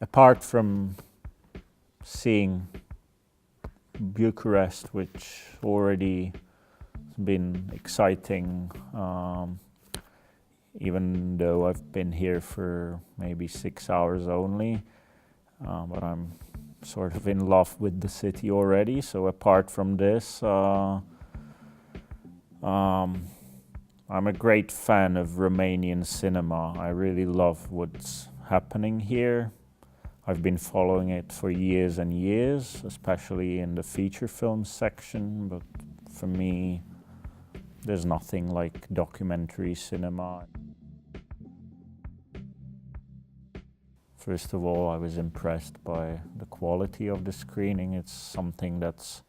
apart from seeing Bucharest, which already has been exciting, even though I've been here for maybe 6 hours only, but I'm sort of in love with the city already. So apart from this, I'm a great fan of Romanian cinema. I really love what's happening here. I've been following it for years and years, especially in the feature film section, but for me, there's nothing like documentary cinema. First of all, I was impressed by the quality of the screening. It's something that's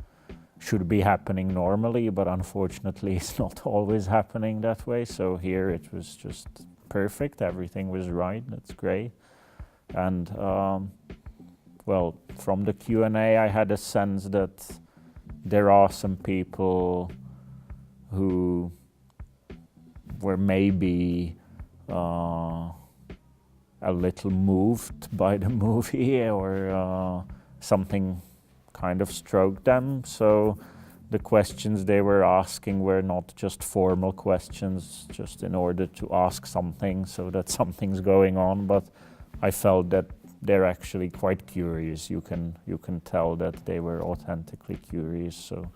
should be happening normally, but unfortunately it's not always happening that way. So here it was just perfect. Everything was right. That's great. And well, from the Q&A, I had a sense that there are some people who were maybe a little moved by the movie, or something kind of stroked them. So the questions they were asking were not just formal questions, just in order to ask something so that something's going on, but I felt that they're actually quite curious. You can tell that they were authentically curious. So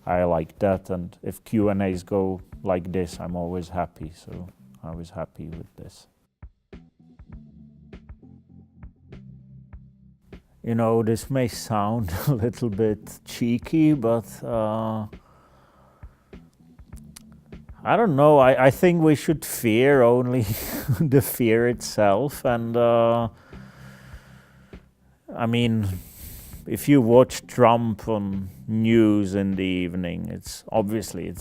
I like that, and if Q&As go like this, I'm always happy. So I was happy with this. You know, this may sound a little bit cheeky, but I don't know. I think we should fear only the fear itself. And I mean, if you watch Trump on news in the evening, it's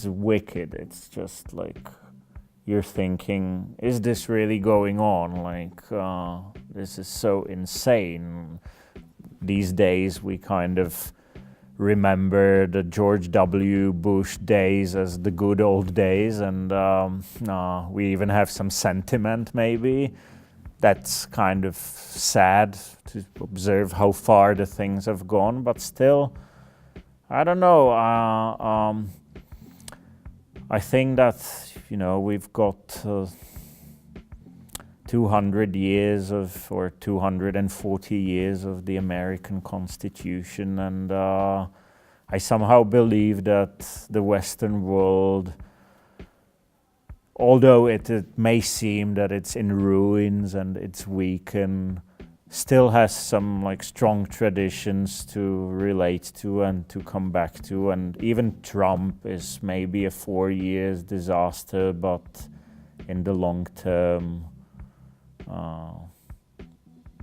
wicked. It's just like, you're thinking, is this really going on? Like, this is so insane. These days we kind of remember the George W. Bush days as the good old days, and we even have some sentiment maybe. That's kind of sad to observe how far the things have gone, but still, I don't know. I think that, you know, we've got 200 years of, or 240 years of the American Constitution, and I somehow believe that the Western world, although it may seem that it's in ruins and it's weakened, still has some like strong traditions to relate to and to come back to. And even Trump is maybe a 4 years disaster, but in the long term,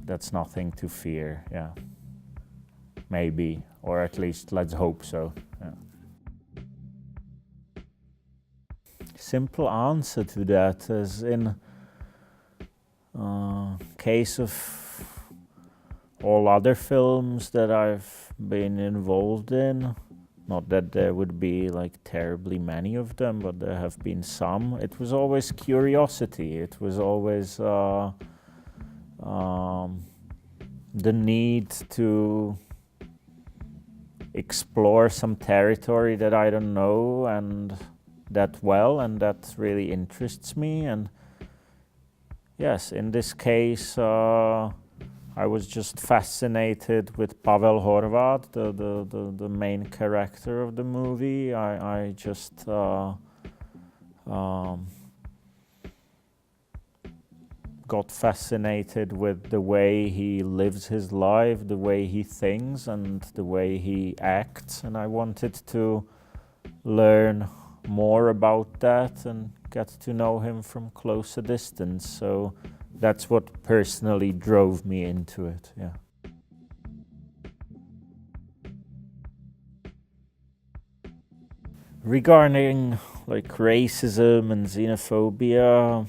that's nothing to fear. Yeah, maybe, or at least let's hope so. Yeah. Simple answer to that, as in case of all other films that I've been involved in, not that there would be like terribly many of them, but there have been some. It was always curiosity. It was always the need to explore some territory that I don't know and that well, and that really interests me. And yes, in this case, I was just fascinated with Pavel Horvat, the main character of the movie. I just got fascinated with the way he lives his life, the way he thinks, and the way he acts. And I wanted to learn more about that and get to know him from closer distance. So that's what personally drove me into it, yeah. Regarding like racism and xenophobia,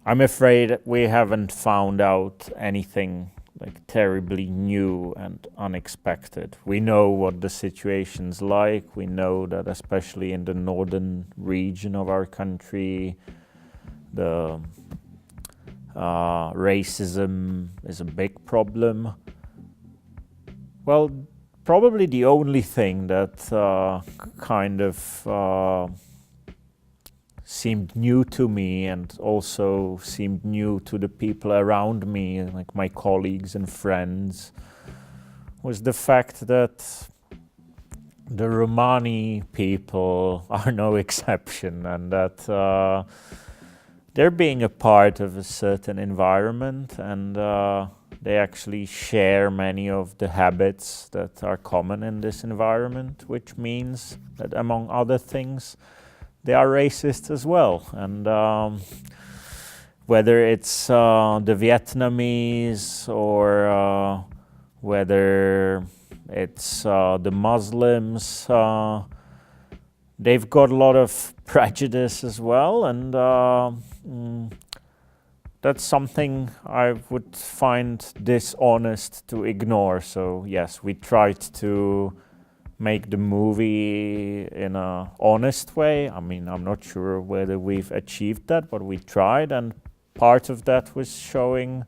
I'm afraid we haven't found out anything like terribly new and unexpected. We know what the situation's like. We know that especially in the northern region of our country, the racism is a big problem. Well, probably the only thing that kind of seemed new to me and also seemed new to the people around me, like my colleagues and friends, was the fact that the Romani people are no exception, and that they're being a part of a certain environment, and they actually share many of the habits that are common in this environment, which means that, among other things, they are racist as well. And whether it's the Vietnamese or whether it's the Muslims, they've got a lot of prejudice as well, and that's something I would find dishonest to ignore. So yes, we tried to make the movie in an honest way. I mean, I'm not sure whether we've achieved that, but we tried, and part of that was showing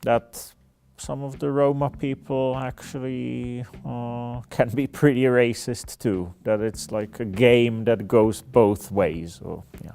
that some of the Roma people actually can be pretty racist too, that it's like a game that goes both ways. So, yeah.